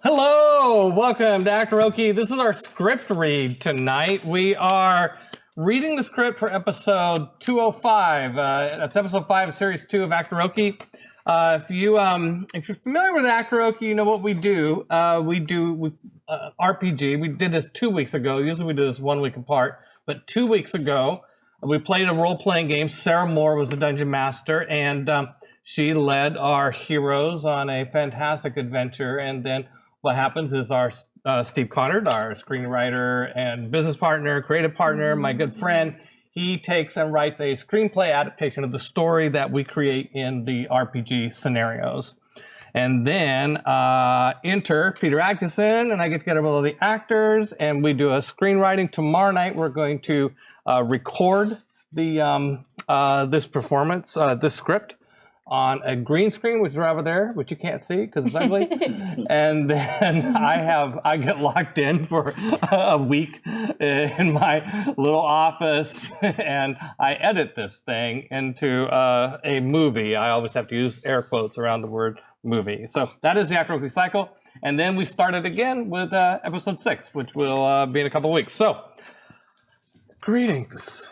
Hello, welcome to Actoroke. This is our script read tonight. We are reading the script for episode 205. That's episode 5 of series 2 of Actoroke. If you're familiar with Actoroke, you know what we do. We do RPG. We did this 2 weeks ago. Usually we do this 1 week apart, but 2 weeks ago we played a role-playing game. Sarah Moore was the dungeon master, and she led our heroes on a fantastic adventure. And then what happens is our Steve Connard, our screenwriter and business partner, creative partner, my good friend, he takes and writes a screenplay adaptation of the story that we create in the RPG scenarios. And then enter Peter Adkison, and I get together with all the actors, and we do a screenwriting. Tomorrow night, we're going to record this performance, this script, on a green screen, which is right over there, which you can't see because it's ugly. And then I get locked in for a week in my little office, and I edit this thing into a movie. I always have to use air quotes around the word movie. So that is the Actoroke cycle. And then we started again with episode 6, which will be in a couple of weeks. So, greetings.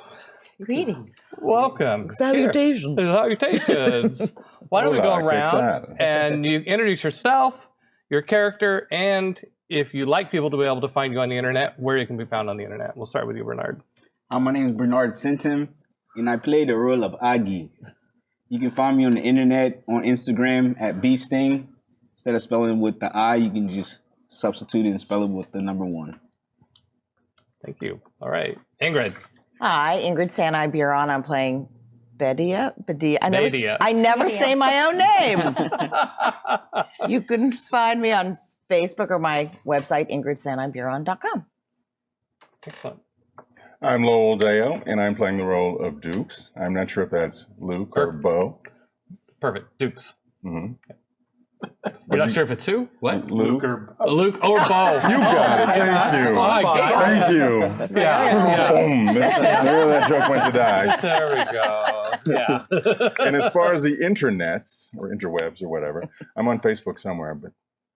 Greetings. Welcome. Salutations. Salutations. Why don't we go around and you introduce yourself, your character, and if you'd like people to be able to find you on the internet, where you can be found on the internet. We'll start with you, Bernard. My name is Bernard Sintim, and I play the role of Aggee. You can find me on the internet, on Instagram at Beasting. Instead of spelling it with the I, you can just substitute it and spell it with the number 1. Thank you. All right. Ingrid. Hi, Ingrid Sanai Buron. I'm playing Badia. I never say my own name. You can find me on Facebook or my website, ingridsanaiburon.com. Excellent. I'm Lowell Deo, and I'm playing the role of Dukes. I'm not sure if that's Luke or Bo. Perfect. Dukes. Mm-hmm. You're not sure if it's who? What? Luke or Bo. You got it. Thank you. Oh my God. Thank you. Yeah. Boom. Where that joke went to die. There we go. Yeah. And as far as the internets or interwebs or whatever, I'm on Facebook somewhere, but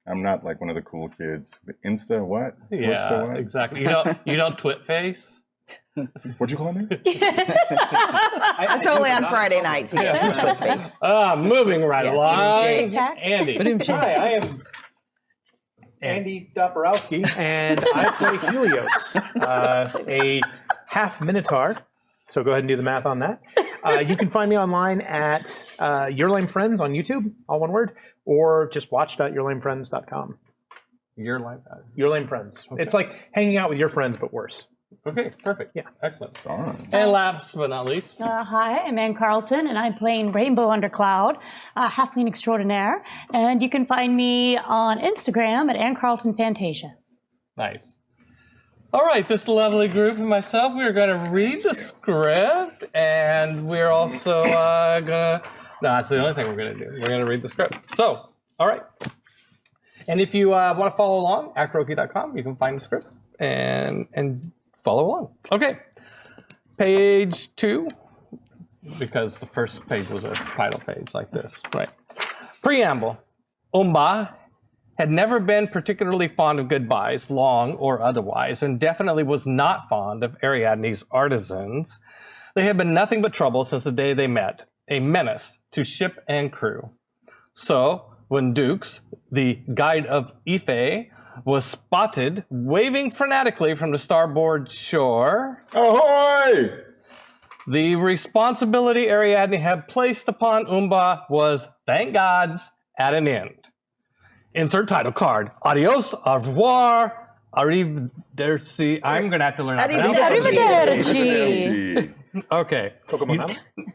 I'm not like one of the cool kids. Insta what? Yeah, what? Exactly. You don't twit face? What'd you call me? It's only on Friday nights. Moving right along. Andy. Hi, I am Andy Dopieralski, and I play Helios, a half Minotaur. So go ahead and do the math on that. You can find me online at Your Lame Friends on YouTube, all one word, or just watch.yourlamefriends.com. Your Lame Friends. Okay. It's like hanging out with your friends, but worse. Okay, perfect. Yeah. Excellent. Darn. And last but not least. Hi, I'm Ann Carlton, and I'm playing Rainbow Undercloud, halfling extraordinaire. And you can find me on Instagram at Ann Carlton Fantasia. Nice. All right, this lovely group and myself, we are going to read the script, and we're also going to... No, that's the only thing we're going to do. We're going to read the script. So, all right. And if you want to follow along, actoroke.com, you can find the script and follow along. Okay. Page 2, because the first page was a title page like this. Right. Preamble. Umba had never been particularly fond of goodbyes, long or otherwise, and definitely was not fond of Ariadne's artisans. They had been nothing but trouble since the day they met, a menace to ship and crew. So, when Dukes, the guide of Ife, was spotted waving frenetically from the starboard shore, Ahoy! the responsibility Ariadne had placed upon Umba was, thank gods, at an end. Insert title card. Adios, au revoir, arrivederci. I'm going to have to learn how to pronounce Arrivederci. Okay. Kokomo.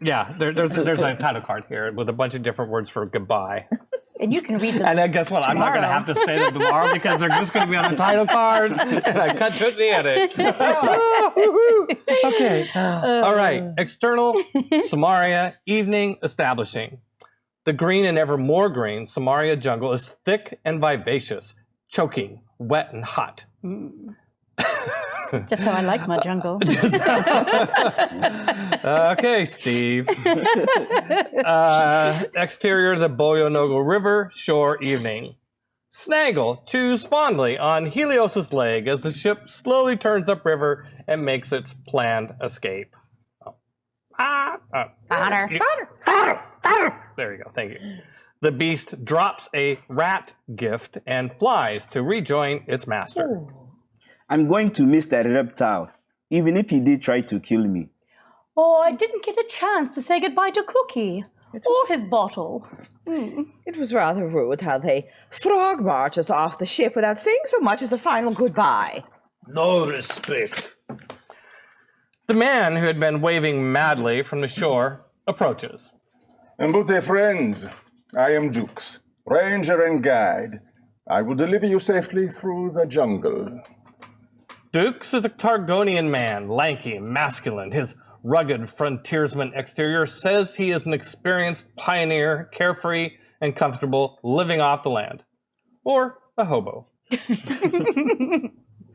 Yeah, there's a title card here with a bunch of different words for goodbye. And you can read them. And then guess what? I'm not going to have to say them tomorrow because they're just going to be on the title card, and I cut to it in the edit. Okay. All right. External, Samaria, evening, establishing. The green and ever more green Samaria jungle is thick and vivacious, choking, wet and hot. Just how I like my jungle. Okay, Steve. Exterior, the Boyonogo River, shore, evening. Snaggle chews fondly on Helios's leg as the ship slowly turns upriver and makes its planned escape. Fodder. There you go. Thank you. The beast drops a rat gift and flies to rejoin its master. I'm going to miss that reptile, even if he did try to kill me. Oh, I didn't get a chance to say goodbye to Cookie or his bottle. It was rather rude how they frog marched us off the ship without saying so much as a final goodbye. No respect. The man who had been waving madly from the shore approaches. Mbute friends, I am Dukes, ranger and guide. I will deliver you safely through the jungle. Dukes is a Targonian man, lanky, masculine. His rugged frontiersman exterior says he is an experienced pioneer, carefree and comfortable, living off the land. Or a hobo.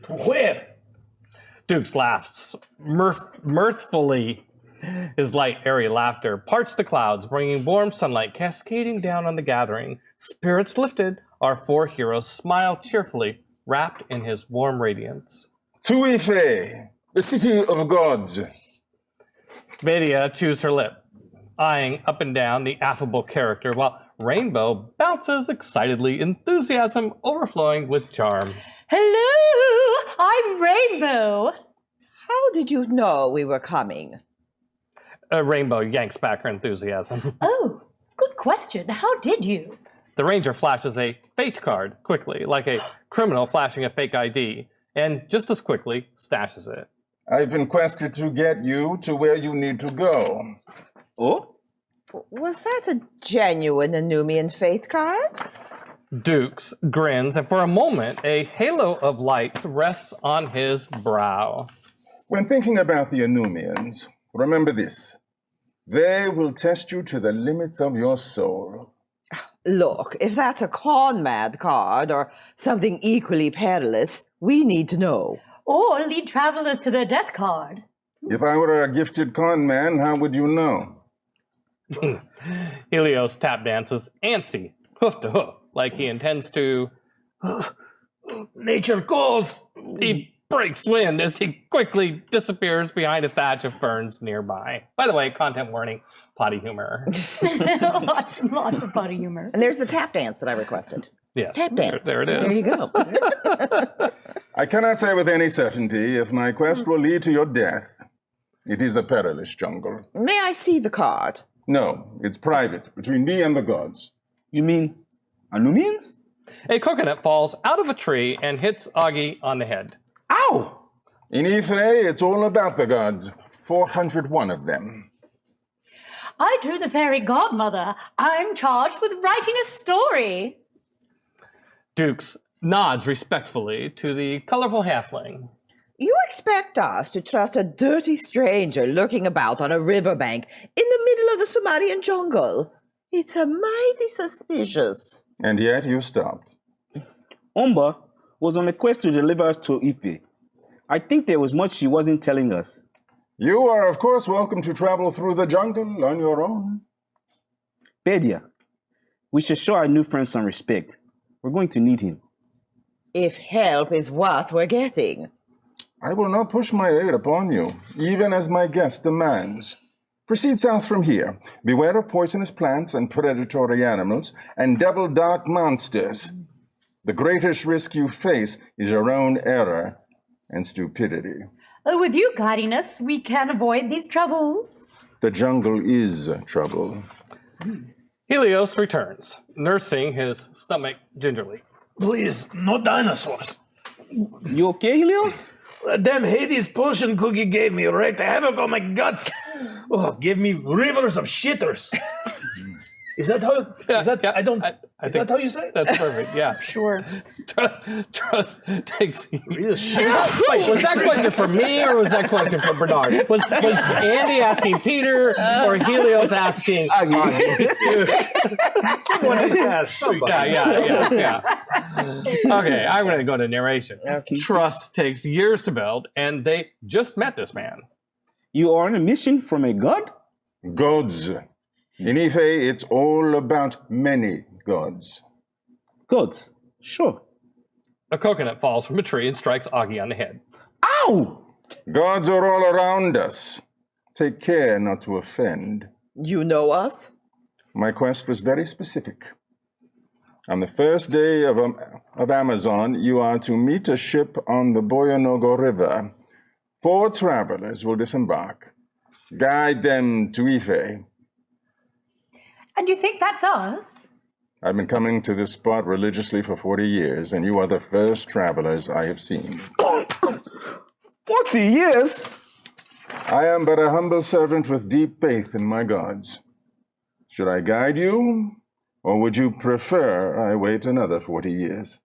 Where? Dukes laughs mirthfully. His light, airy laughter parts the clouds, bringing warm sunlight cascading down on the gathering. Spirits lifted, our four heroes smile cheerfully, wrapped in his warm radiance. To Ife, the city of gods. Bedia chews her lip, eyeing up and down the affable character, while Rainbow bounces excitedly, enthusiasm overflowing with charm. Hello, I'm Rainbow. How did you know we were coming? Rainbow yanks back her enthusiasm. Oh, good question. How did you? The ranger flashes a fate card quickly, like a criminal flashing a fake ID, and just as quickly stashes it. I've been quested to get you to where you need to go. Oh? Was that a genuine Anumian faith card? Dukes grins, and for a moment, a halo of light rests on his brow. When thinking about the Anumians, remember this. They will test you to the limits of your soul. Look, if that's a con-mad card or something equally perilous, we need to know. Or lead travelers to their death card. If I were a gifted con man, how would you know? Helios tap dances, antsy, hoof to hoof, like he intends to... Nature calls. He breaks wind as he quickly disappears behind a thatch of ferns nearby. By the way, content warning, potty humor. lots of potty humor. And there's the tap dance that I requested. Yes, Tap dance. there it is. There you go. I cannot say with any certainty if my quest will lead to your death. It is a perilous jungle. May I see the card? No, it's private, between me and the gods. You mean Anumians? A coconut falls out of a tree and hits Aggee on the head. Ow! In Ife, it's all about the gods. 401 of them. I drew the fairy godmother. I'm charged with writing a story. Dukes nods respectfully to the colorful halfling. You expect us to trust a dirty stranger lurking about on a riverbank in the middle of the Sumerian jungle? It's a mighty suspicious. And yet you stopped. Umba was on a quest to deliver us to Ife. I think there was much she wasn't telling us. You are, of course, welcome to travel through the jungle on your own. Bedia, we should show our new friend some respect. We're going to need him. If help is what we're getting. I will not push my aid upon you, even as my guest demands. Proceed south from here. Beware of poisonous plants and predatory animals and devil dark monsters. The greatest risk you face is your own error and stupidity. With you guiding us, we can avoid these troubles. The jungle is trouble. Helios returns, nursing his stomach gingerly. Please, no dinosaurs. You okay, Helios? Damn Hades potion Cookie gave me wreaked havoc on my guts. Oh, gave me rivers of shitters. Is that how? Is that? Yeah, I don't. I Is think that how you say it? That's perfect. Yeah. Sure. Trust takes. Real shit. Wait, was that question for me or was that question for Bernard? Was Andy asking Peter or Helios asking Aggee? Someone has to ask somebody. Yeah. Okay, I'm going to go to narration. Okay. Trust takes years to build, and they just met this man. You are on a mission from a god? Gods. In Ife, it's all about many gods. Gods? Sure. A coconut falls from a tree and strikes Aggee on the head. Ow! Gods are all around us. Take care not to offend. You know us? My quest was very specific. On the first day of Amazon, you are to meet a ship on the Boyonogo River. 4 travelers will disembark. Guide them to Ife. And you think that's us? I've been coming to this spot religiously for 40 years, and you are the first travelers I have seen. 40 years? I am but a humble servant with deep faith in my gods. Should I guide you, or would you prefer I wait another 40 years?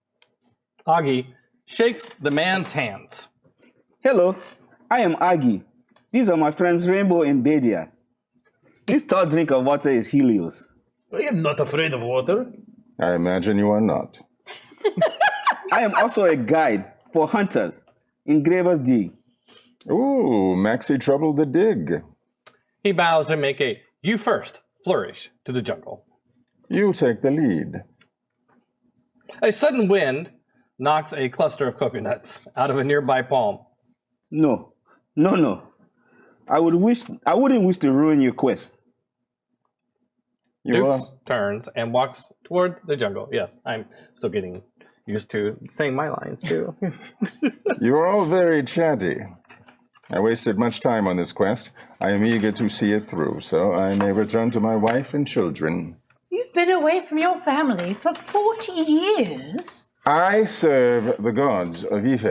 Aggee shakes the man's hands. Hello, I am Aggee. These are my friends Rainbow and Bedia. This third drink of water is Helios. I am not afraid of water. I imagine you are not. I am also a guide for hunters in Graver's Dig. Ooh, Maxie troubled the dig. He bows and make a "you first" flourish to the jungle. You take the lead. A sudden wind knocks a cluster of coconuts out of a nearby palm. No. I wouldn't wish to ruin your quest. Dukes turns and walks toward the jungle. Yes, I'm still getting used to saying my lines too. You are all very chatty. I wasted much time on this quest. I am eager to see it through, so I may return to my wife and children. You've been away from your family for 40 years? I serve the gods of Ife.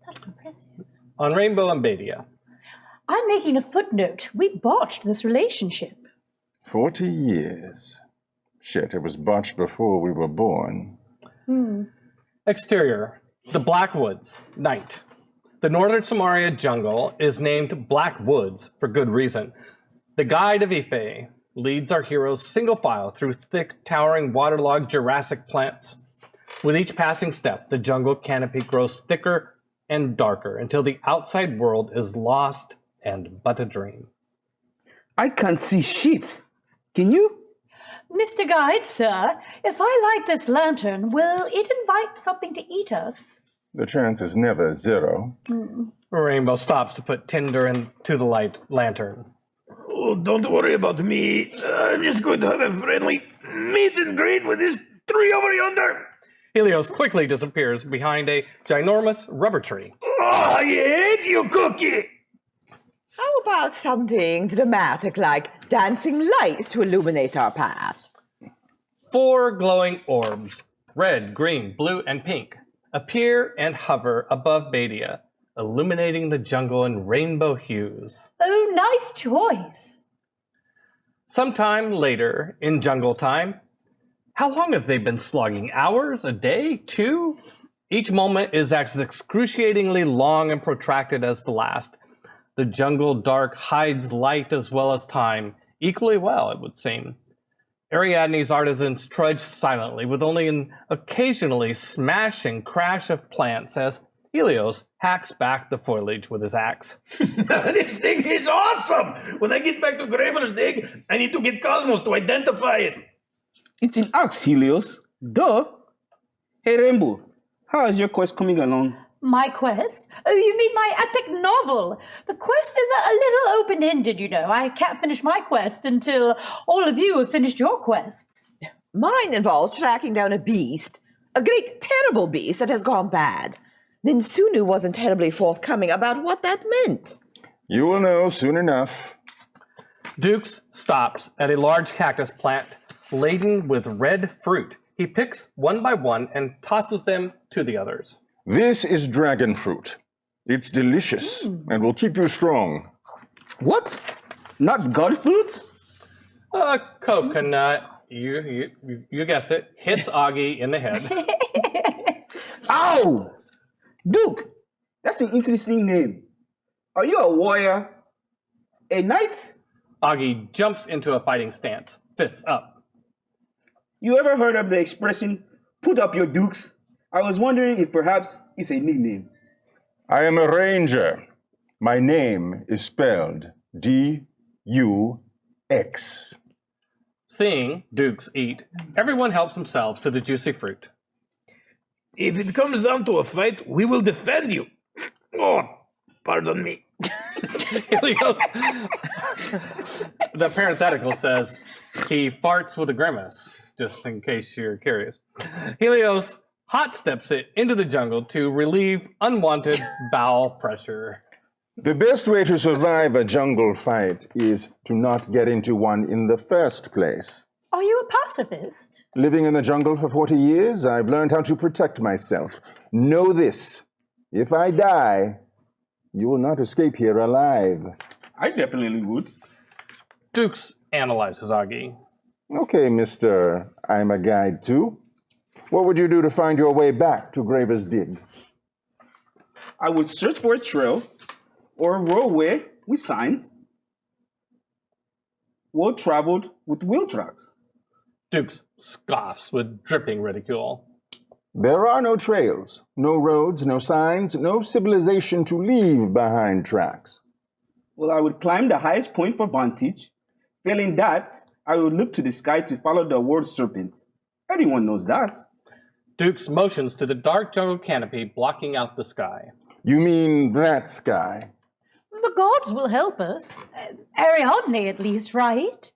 That's impressive. On Rainbow and Bedia. I'm making a footnote. We botched this relationship. 40 years. Shit, it was botched before we were born. Exterior, the Black Woods, night. The northern Samaria jungle is named Black Woods for good reason. The guide of Ife leads our heroes single file through thick, towering, waterlogged Jurassic plants. With each passing step, the jungle canopy grows thicker and darker until the outside world is lost and but a dream. I can't see shit. Can you? Mr. Guide, sir, if I light this lantern, will it invite something to eat us? The chance is never 0. Rainbow stops to put tinder into the light lantern. Oh, don't worry about me. I'm just going to have a friendly meet and greet with this tree over yonder. Helios quickly disappears behind a ginormous rubber tree. Oh, I hate you, Cookie. How about something dramatic like dancing lights to illuminate our path? 4 glowing orbs, red, green, blue, and pink, appear and hover above Bedia, illuminating the jungle in rainbow hues. Oh, nice choice. Sometime later, in jungle time, how long have they been slogging? Hours? A day? 2? Each moment is as excruciatingly long and protracted as the last. The jungle dark hides light as well as time, equally well, it would seem. Ariadne's artisans trudge silently, with only an occasionally smashing crash of plants as Helios hacks back the foliage with his axe. This thing is awesome. When I get back to Graver's Dig, I need to get Cosmos to identify it. It's an axe, Helios. Duh. Hey, Rainbow, how is your quest coming along? My quest? Oh, you mean my epic novel? The quest is a little open-ended, you know. I can't finish my quest until all of you have finished your quests. Mine involves tracking down a beast, a great, terrible beast that has gone bad. Then Sunu wasn't terribly forthcoming about what that meant. You will know soon enough. Dukes stops at a large cactus plant laden with red fruit. He picks one by one and tosses them to the others. This is dragon fruit. It's delicious and will keep you strong. What? Not god fruit? Coconut, you guessed it, hits Aggee in the head. Ow! Duke, that's an interesting name. Are you a warrior? A knight? Aggee jumps into a fighting stance, fists up. You ever heard of the expression, put up your dukes? I was wondering if perhaps it's a nickname. I am a ranger. My name is spelled D-U-X. Seeing Dukes eat, everyone helps themselves to the juicy fruit. If it comes down to a fight, we will defend you. Oh, pardon me. Helios. The parenthetical says he farts with a grimace, just in case you're curious. Helios hot steps it into the jungle to relieve unwanted bowel pressure. The best way to survive a jungle fight is to not get into one in the first place. Are you a pacifist? Living in the jungle for 40 years, I've learned how to protect myself. Know this. If I die, you will not escape here alive. I definitely would. Dukes analyzes Aggee. Okay, Mr. I'm a guide too. What would you do to find your way back to Graver's Dig? I would search for a trail or a roadway with signs. Well traveled with wheel tracks. Dukes scoffs with dripping ridicule. There are no trails, no roads, no signs, no civilization to leave behind tracks. Well, I would climb the highest point for vantage. Failing that, I would look to the sky to follow the word serpent. Everyone knows that. Dukes motions to the dark jungle canopy blocking out the sky. You mean that sky? The gods will help us. Ariadne, at least, right?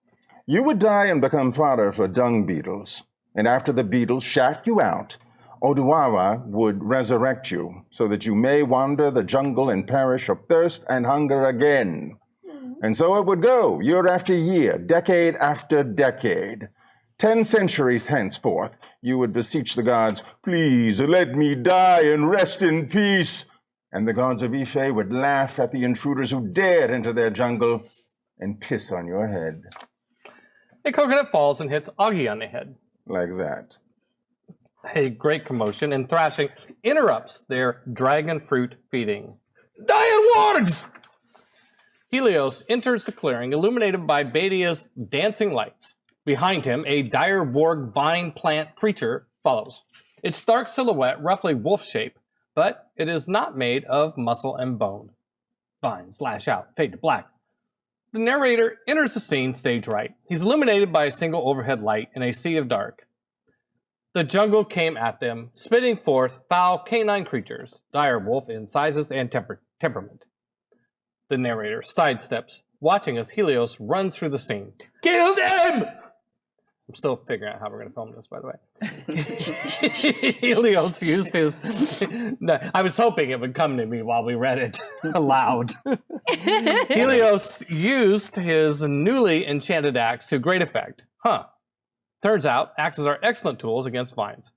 You would die and become fodder for dung beetles. And after the beetles shat you out, Oduawa would resurrect you so that you may wander the jungle and perish of thirst and hunger again. And so it would go, year after year, decade after decade. 10 centuries henceforth, you would beseech the gods, please let me die and rest in peace. And the gods of Ife would laugh at the intruders who dared enter their jungle and piss on your head. A coconut falls and hits Aggee on the head. Like that. A great commotion and thrashing interrupts their dragon fruit feeding. Dire wargs! Helios enters the clearing, illuminated by Badia's dancing lights. Behind him, a dire warg vine plant creature follows. Its dark silhouette, roughly wolf shape, but it is not made of muscle and bone. Vines lash out, fade to black. The narrator enters the scene stage right. He's illuminated by a single overhead light in a sea of dark. The jungle came at them, spitting forth foul canine creatures, dire wolf in sizes and temperament. The narrator sidesteps, watching as Helios runs through the scene. Kill them! I'm still figuring out how we're going to film this, by the way. Helios used his... No, I was hoping it would come to me while we read it aloud. Helios used his newly enchanted axe to great effect. Turns out, axes are excellent tools against vines.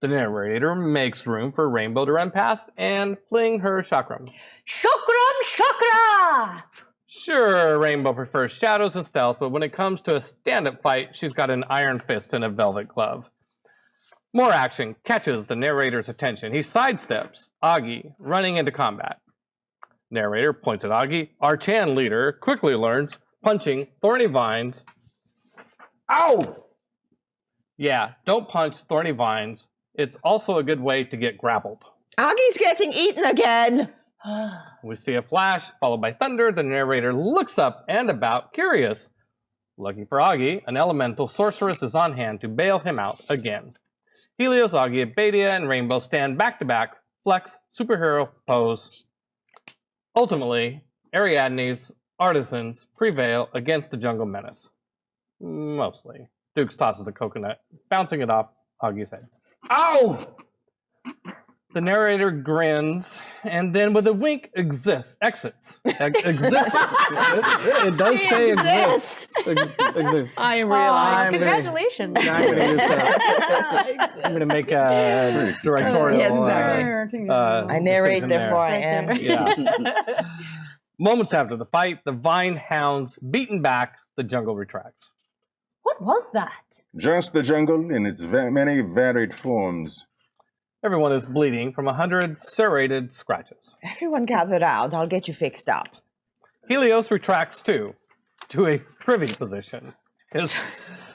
The narrator makes room for Rainbow to run past and fling her chakram. Chakram chakra! Sure, Rainbow prefers shadows and stealth, but when it comes to a stand-up fight, she's got an iron fist and a velvet glove. More action catches the narrator's attention. He sidesteps Aggee, running into combat. Narrator points at Aggee. Our Chan leader quickly learns punching thorny vines. Ow! Yeah, don't punch thorny vines. It's also a good way to get grappled. Aggie's getting eaten again. We see a flash, followed by thunder. The narrator looks up and about, curious. Lucky for Aggee, an elemental sorceress is on hand to bail him out again. Helios, Aggee, Badia, and Rainbow stand back-to-back, flex, superhero pose. Ultimately, Ariadne's artisans prevail against the jungle menace. Mostly. Dukes tosses a coconut, bouncing it off Aggee's head. Ow! The narrator grins, and then with a wink exits. It does say exists. Exists. I realize. Congratulations. I'm going to make a directorial. Yes, exactly. I narrate, decision therefore I there. am. Yeah. Moments after the fight, the vine hounds beaten back, the jungle retracts. What was that? Just the jungle in its many varied forms. Everyone is bleeding from 100 serrated scratches. Everyone gather round. I'll get you fixed up. Helios retracts too, to a privy position. His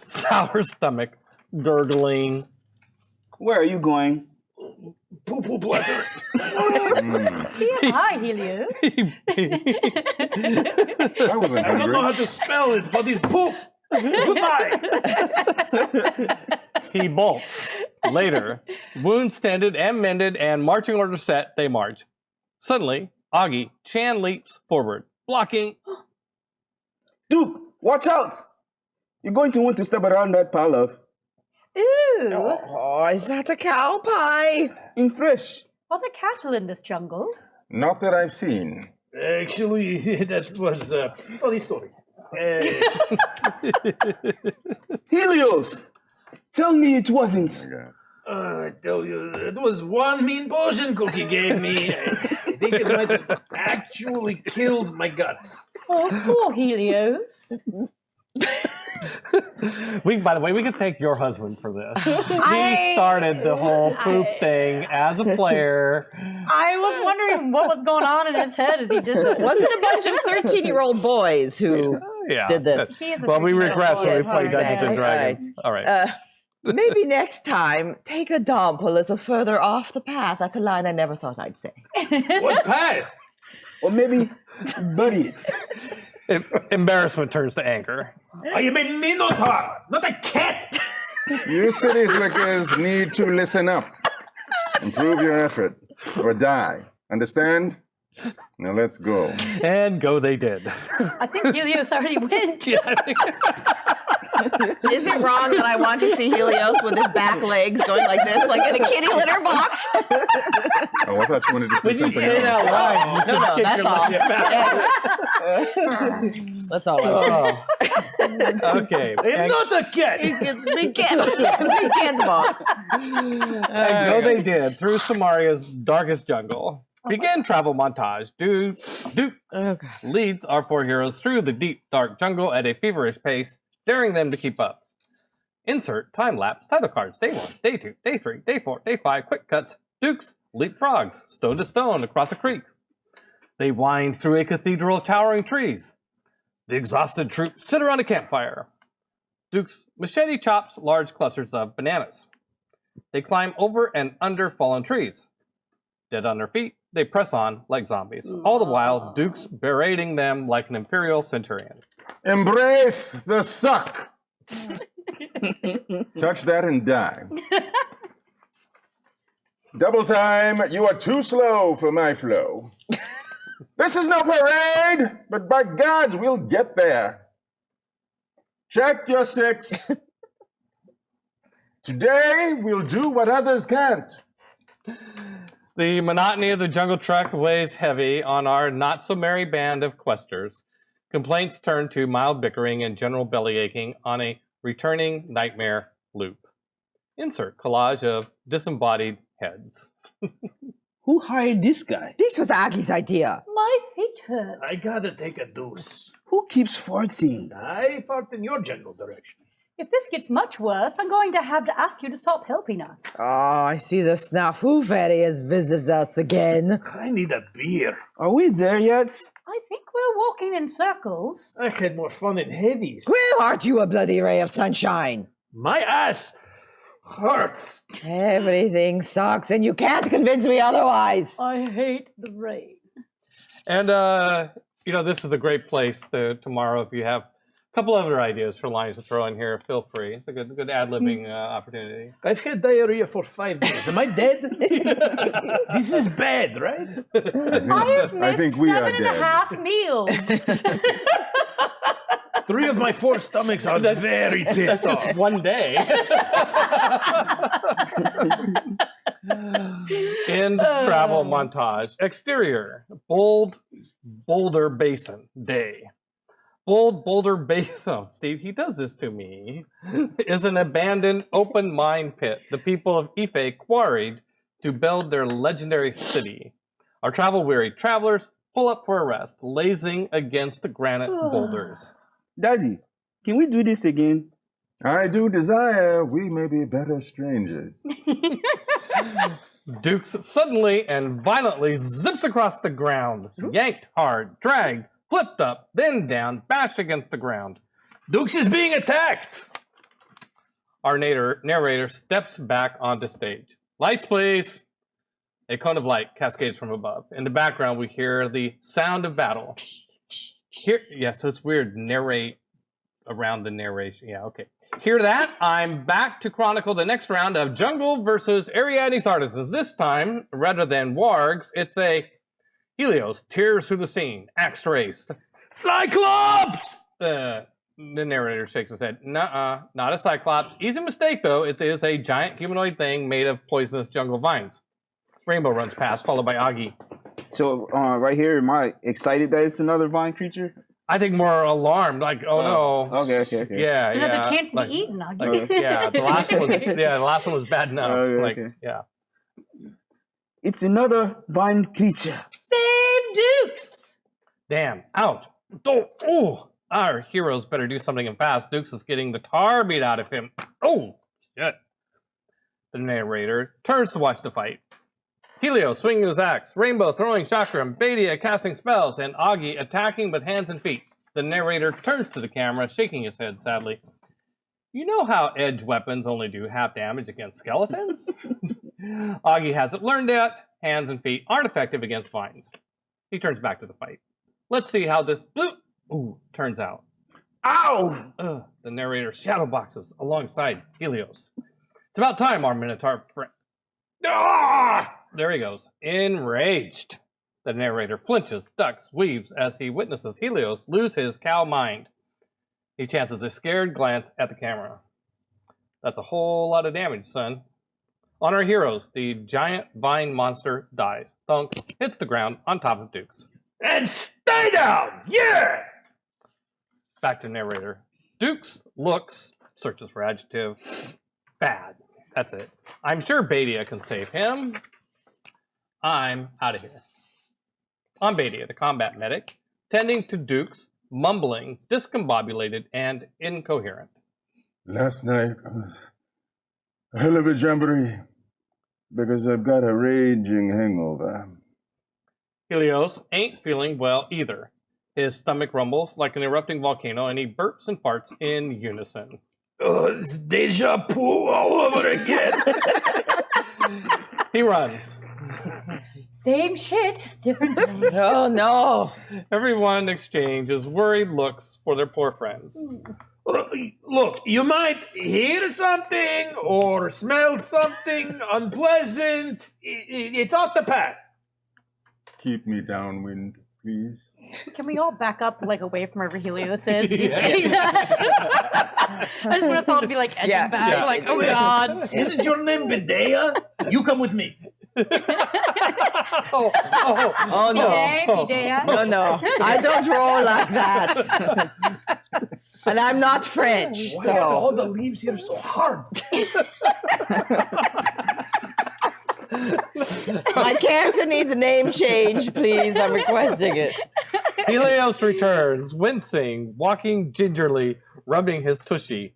sour stomach gurgling. Where are you going? Poo-poo bladder. TMI, Helios. I wasn't I don't know how hungry. to spell it, but it's poop. Goodbye. He bolts. Later, Wounds tended and mended, and marching orders set, they march. Suddenly, Aggee, Chan leaps forward, blocking. Duke, watch out! You're going to want to step around that pile of Ooh. Oh, is that a cow pie? in fresh. Are there cattle in this jungle? Not that I've seen. Actually, that was a funny story. Helios! Tell me it wasn't. I tell you, it was one mean potion Cookie gave me. I think it might have actually killed my guts. Oh, poor Helios. By the way, we can thank your husband for this. I- He started the whole poop thing as a player. I was wondering what was going on in his head as he did this. Was it a bunch of 13-year-old boys who Yeah. did this? He is a Well, we 13-year-old regress boy. when we Yes, play Dungeons exactly. and Dragons. All right. Maybe next time, take a dump a little further off the path. That's a line I never thought I'd say. What path? Or maybe bury it. Embarrassment turns to anger. I am a minotaur, not a cat. You city slickers need to listen up. Improve your effort or die. Understand? Now let's go. And go they did. I think Helios already went. Is it wrong that I want to see Helios with his back legs going like this, like in a kitty litter box? Oh, I thought you wanted to say When you something say else. that loud, you No, should kick that's your all. leg back. That's all. Oh. Okay. I am not a cat. We can't box. And go they did through Samaria's darkest jungle. Begin travel montage. Duke Oh, God. leads our four heroes through the deep, dark jungle at a feverish pace, daring them to keep up. Insert time lapse title cards. Day 1, Day 2, Day 3, Day 4, Day 5. Quick cuts. Dukes leapfrogs, stone to stone across a creek. They wind through a cathedral of towering trees. The exhausted troop sit around a campfire. Duke's machete chops large clusters of bananas. They climb over and under fallen trees. Dead on their feet, they press on like zombies. All the while, Duke's berating them like an imperial centurion. Embrace the suck. Touch that and die. Double time, you are too slow for my flow. This is no parade, but by gods, we'll get there. Check your 6. Today, we'll do what others can't. The monotony of the jungle trek weighs heavy on our not-so-merry band of questers. Complaints turn to mild bickering and general belly aching on a returning nightmare loop. Insert collage of disembodied heads. Who hired this guy? This was Aggie's idea. My feet hurt. I gotta take a deuce. Who keeps farting? I fart in your general direction. If this gets much worse, I'm going to have to ask you to stop helping us. Oh, I see the Snafu fairy has visited us again. I need a beer. Are we there yet? I think we're walking in circles. I had more fun in Hades. Well, aren't you a bloody ray of sunshine? My ass hurts. Everything sucks, and you can't convince me otherwise. I hate the rain. And, this is a great place tomorrow if you have a couple other ideas for lines to throw in here. Feel free. It's a good ad-libbing opportunity. I've had diarrhea for 5 days. Am I dead? This is bad, right? I have missed think we are 7.5 meals. 3 of my 4 stomachs are very pissed That's off. just one day. End travel montage. Exterior. Boulder Basin. Day. Boulder Basin. Oh, Steve, he does this to me. Is an abandoned open mine pit the people of Ife quarried to build their legendary city. Our travel-weary travelers pull up for a rest, lazing against the granite boulders. Daddy, can we do this again? I do desire we may be better strangers. Dukes suddenly and violently zips across the ground, yanked hard, dragged, flipped up, then down, bashed against the ground. Dukes is being attacked. Our narrator steps back onto stage. Lights, please. A cone of light cascades from above. In the background, we hear the sound of battle. So it's weird. Narrate around the narration. Yeah, okay. Hear that? I'm back to chronicle the next round of Jungle versus Ariadne's Artisans. This time, rather than wargs, it's a Helios tears through the scene. Axe raised. Cyclops! The narrator shakes his head. Nuh-uh, not a Cyclops. Easy mistake, though. It is a giant humanoid thing made of poisonous jungle vines. Rainbow runs past, followed by Aggee. So right here, am I excited that it's another vine creature? I think more alarmed, like, oh no. Okay. Yeah, It's another chance to be eaten, Aggee. Yeah, the last one was bad enough. Okay. Yeah. It's another vine creature. Save Dukes! Damn, ouch. Oh, our heroes better do something fast. Dukes is getting the tar beat out of him. Oh, shit. The narrator turns to watch the fight. Helios swinging his axe, Rainbow throwing chakram, Badia casting spells, and Aggee attacking with hands and feet. The narrator turns to the camera, shaking his head sadly. You know how edge weapons only do half damage against skeletons? Aggee hasn't learned yet. Hands and feet aren't effective against vines. He turns back to the fight. Let's see how this turns out. Ow! The narrator shadow boxes alongside Helios. It's about time, our Minotaur friend. Ah! There he goes, enraged. The narrator flinches, ducks, weaves as he witnesses Helios lose his cow mind. He chances a scared glance at the camera. That's a whole lot of damage, son. On our heroes, the giant vine monster dies. Thunk hits the ground on top of Dukes. And stay down! Yeah! Back to narrator. Dukes looks, searches for adjective, bad. That's it. I'm sure Badia can save him. I'm out of here. I'm Badia, the combat medic, tending to Dukes, mumbling, discombobulated, and incoherent. Last night was a hell of a jamboree because I've got a raging hangover. Helios ain't feeling well either. His stomach rumbles like an erupting volcano, and he burps and farts in unison. Oh, it's deja vu all over again. He runs. Same shit, different day. Oh, no. Everyone exchanges worried looks for their poor friends. Look, you might hear something or smell something unpleasant. It's off the path. Keep me downwind, please. Can we all back up, like, away from wherever Helios is? He's saying that. I just want us all to be, like, edging back, like, oh, God. Isn't your name Bidea? You come with me. Oh, no. Bidea. No. I don't roll like that. And I'm not French, Why are all so. the leaves here so hard? My character needs a name change, please. I'm requesting it. Helios returns, wincing, walking gingerly, rubbing his tushy.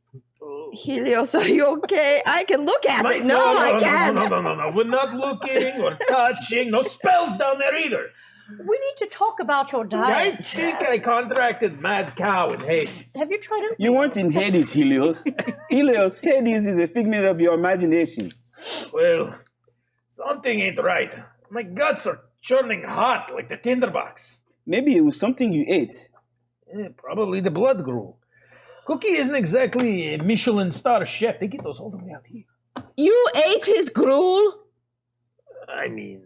Helios, are you okay? I can look at it. No, I can't. No. We're not looking or touching. No spells down there either. We need to talk about your I diet. think I contracted mad cow in Hades. Have you tried it? You weren't in Hades, Helios. Helios, Hades is a figment of your imagination. Well, something ain't right. My guts are churning hot like the tinderbox. Maybe it was something you ate. Probably the blood gruel. Cookie isn't exactly a Michelin star chef. They get those all the way out here. You ate his gruel? I mean,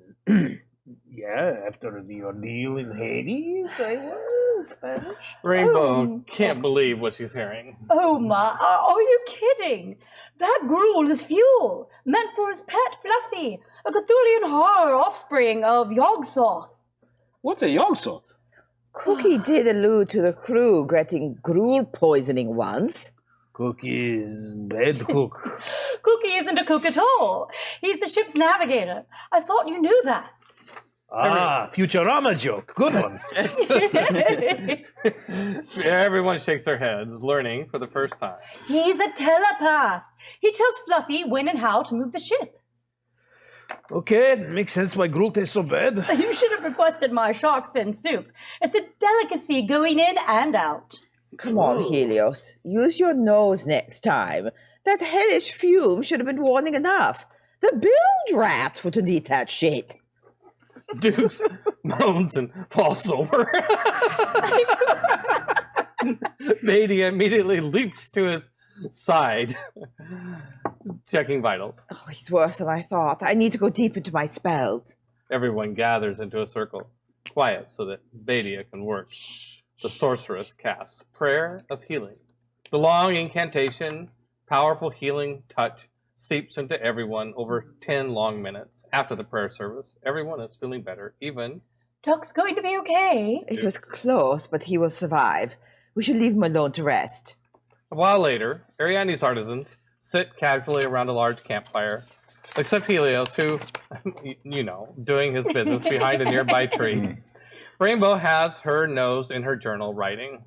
yeah, after the ordeal in Hades, I was Spanish. Rainbow can't believe what she's hearing. Oh, my. Are you kidding? That gruel is fuel, meant for his pet Fluffy, a Cthulian horror offspring of Yogg-Sothoth. What's a Yogg-Sothoth? Cookie did allude to the crew getting gruel poisoning once. Cookie's bad cook. Cookie isn't a cook at all. He's the ship's navigator. I thought you knew that. Futurama joke. Good one. Everyone shakes their heads, learning for the first time. He's a telepath. He tells Fluffy when and how to move the ship. Okay, it makes sense why gruel tastes so bad. You should have requested my shark fin soup. It's a delicacy going in and out. Come on, Helios. Use your nose next time. That hellish fume should have been warning enough. The bilge rats wouldn't eat that shit. Dukes moans and falls over. Badia immediately leaps to his side, checking vitals. Oh, he's worse than I thought. I need to go deep into my spells. Everyone gathers into a circle, quiet so that Badia can work. The sorceress casts Prayer of Healing. The long incantation, powerful healing touch, seeps into everyone over 10 long minutes. After the prayer service, everyone is feeling better, even... Doc's going to be okay. It was close, but he will survive. We should leave him alone to rest. A while later, Ariadne's artisans sit casually around a large campfire, except Helios, who, doing his business behind a nearby tree. Rainbow has her nose in her journal, writing.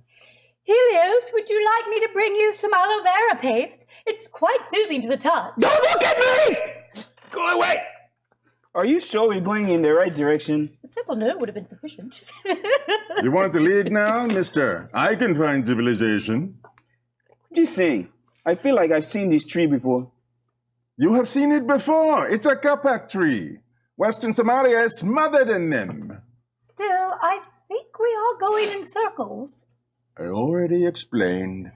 Helios, would you like me to bring you some aloe vera paste? It's quite soothing to the touch. Don't look at me! Go away! Are you sure we're going in the right direction? A simple note would have been sufficient. You want to lead now, mister? I can find civilization. What you saying? I feel like I've seen this tree before. You have seen it before. It's a kapak tree. Western Samaria is smothered in them. Still, I think we are going in circles. I already explained.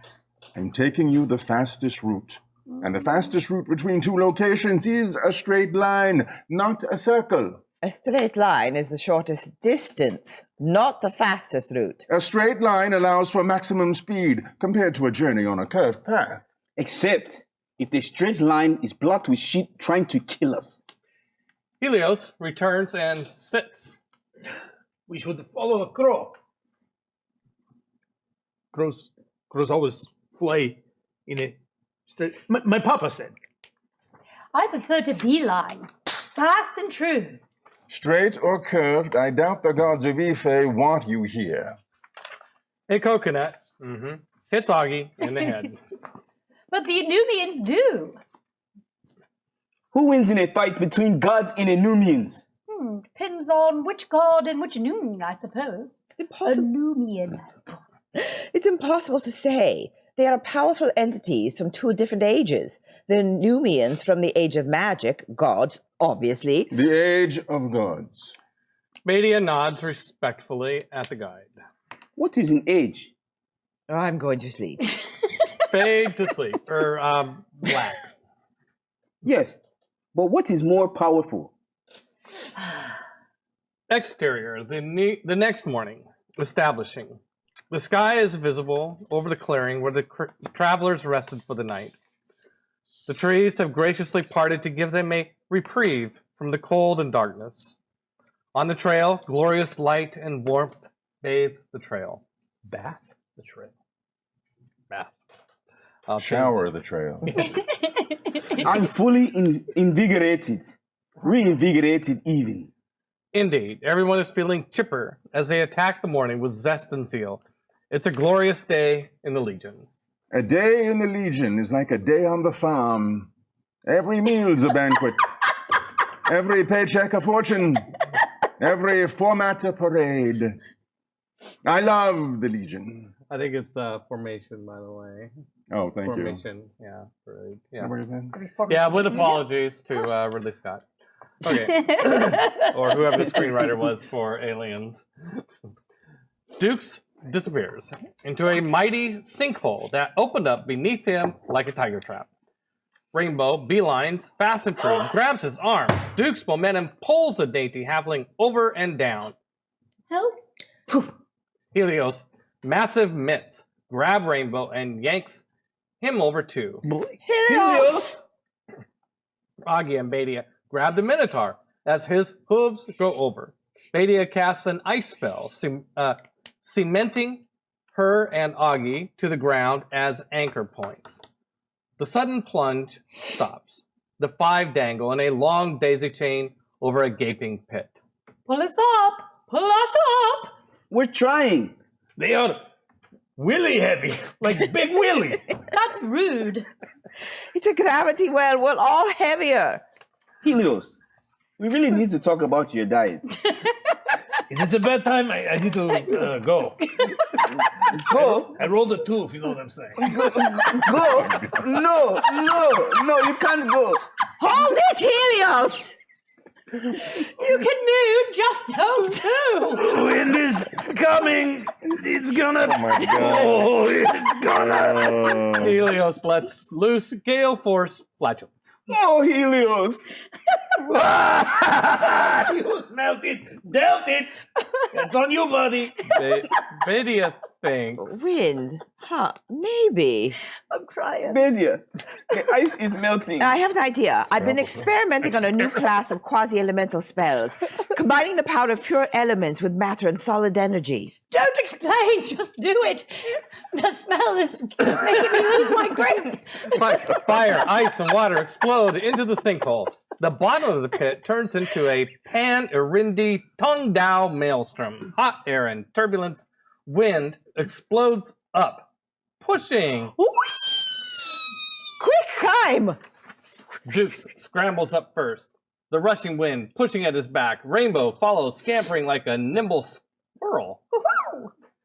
I'm taking you the fastest route. And the fastest route between two locations is a straight line, not a circle. A straight line is the shortest distance, not the fastest route. A straight line allows for maximum speed compared to a journey on a curved path. Except if the straight line is blocked with shit trying to kill us. Helios returns and sits. We should follow a crow. Crows always fly in a straight... My papa said. I prefer to beeline. Fast and true. Straight or curved, I doubt the gods of Ife want you here. A coconut hits Aggee in the head. But the Anumians do. Who wins in a fight between gods and Anumians? Depends on which god and which Anumian, I suppose. Anumian. It's impossible to say. They are powerful entities from two different ages. The Numians from the age of magic, gods, obviously. The age of gods. Badia nods respectfully at the guide. What is an age? I'm going to sleep. Fade to sleep, or black. Yes, but what is more powerful? Exterior, the next morning, establishing. The sky is visible over the clearing where the travelers rested for the night. The trees have graciously parted to give them a reprieve from the cold and darkness. On the trail, glorious light and warmth bathe the trail. Bath the trail. Bath. Shower the trail. I'm fully invigorated. Reinvigorated even. Indeed, everyone is feeling chipper as they attack the morning with zest and zeal. It's a glorious day in the Legion. A day in the Legion is like a day on the farm. Every meal's a banquet. Every paycheck a fortune. Every format a parade. I love the Legion. I think it's formation, by the way. Oh, thank Formation, yeah. Parade, yeah. you. Yeah, with apologies to Ridley Scott. Okay. Or whoever the screenwriter was for Aliens. Dukes disappears into a mighty sinkhole that opened up beneath him like a tiger trap. Rainbow beelines fast and true, grabs his arm. Duke's momentum pulls the dainty halfling over and down. Help? Helios, massive mitts, grab Rainbow and yanks him over too. Helios! Aggee and Badia grab the Minotaur as his hooves go over. Badia casts an ice spell, cementing her and Aggee to the ground as anchor points. The sudden plunge stops. The five dangle in a long daisy chain over a gaping pit. Pull us up! Pull us up! We're trying. They are willy heavy, like Big Willy. That's rude. It's a gravity well. We're all heavier. Helios, we really need to talk about your diet. Is this a bad time? I need to go. Go? I rolled a 2, if you know what I'm saying. Go? No, you can't go. Hold it, Helios! You can move, just don't too. Wind is coming. It's gonna. Oh my God. Oh, it's gonna. Helios lets loose gale force flatulence. Oh, Helios! You smelt it, dealt it. That's on you, buddy. Vidia thinks. Wind? Huh, maybe. I'm crying. Bedia, the ice is melting. I have an idea. I've been experimenting on a new class of quasi-elemental spells, combining the power of pure elements with matter and solid energy. Don't explain, just do it. The smell is making me lose my grip. Fire, ice, and water explode into the sinkhole. The bottom of the pit turns into a pan-Irindi Tongdao maelstrom. Hot air and turbulence. Wind explodes up, pushing. Quick climb! Dukes scrambles up first. The rushing wind pushing at his back. Rainbow follows, scampering like a nimble squirrel.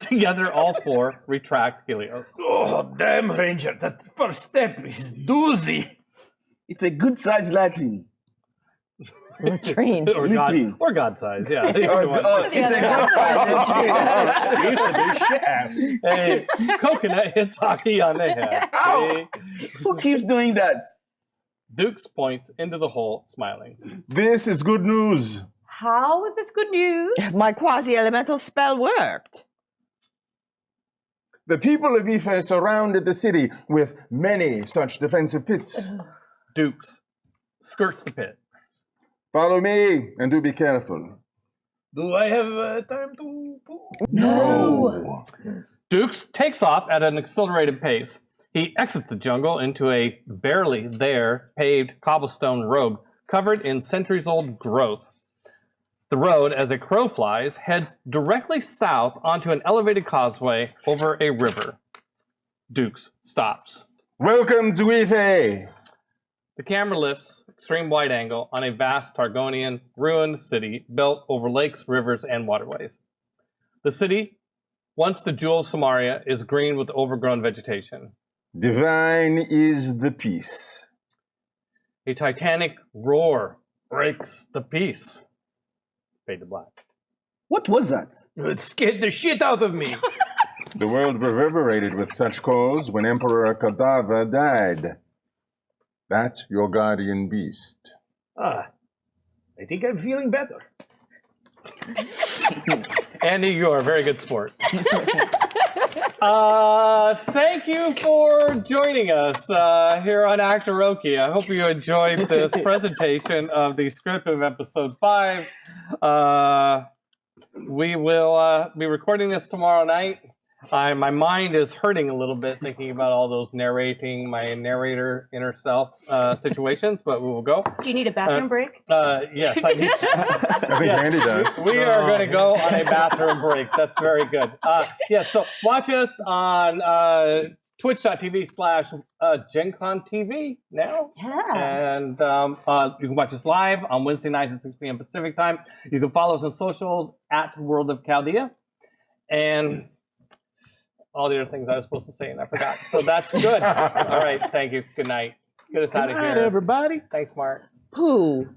Together, all four retract Helios. Oh, damn, Ranger. That first step is doozy. It's a good size Latin. Train. Or God, Looking. or God size, yeah. It's a good size. You should be shafts. Hey, coconut hits Aggee on the head. Ow! Who keeps doing that? Dukes points into the hole, smiling. This is good news. How is this good news? My quasi-elemental spell worked. The people of Ife surrounded the city with many such defensive pits. Dukes skirts the pit. Follow me, and do be careful. Do I have time to? No. Dukes takes off at an accelerated pace. He exits the jungle into a barely there paved cobblestone road covered in centuries-old growth. The road, as a crow flies, heads directly south onto an elevated causeway over a river. Dukes stops. Welcome to Ife. The camera lifts, extreme wide angle, on a vast Targonian ruined city built over lakes, rivers, and waterways. The city, once the jewel of Samaria, is green with overgrown vegetation. Divine is the peace. A titanic roar breaks the peace. Fade to black. What was that? It scared the shit out of me. The world reverberated with such calls when Emperor Kadava died. That's your guardian beast. I think I'm feeling better. Andy, you are a very good sport. Thank you for joining us here on Actoroke. I hope you enjoyed this presentation of the script of episode 5. We will be recording this tomorrow night. My mind is hurting a little bit thinking about all those narrating my narrator inner self situations, but we will go. Do you need a bathroom break? Yes, I need. I think Andy does. We are going to go on a bathroom break. That's very good. Yes, so watch us on twitch.tv/GenCon TV now. Yeah. And you can watch us live on Wednesday nights at 6 p.m. Pacific time. You can follow us on socials at World of Chaldea. And all the other things I was supposed to say and I forgot. So that's good. All right, thank you. Good night. Get us out of Good night, here. everybody. Thanks, Mark. Pooh.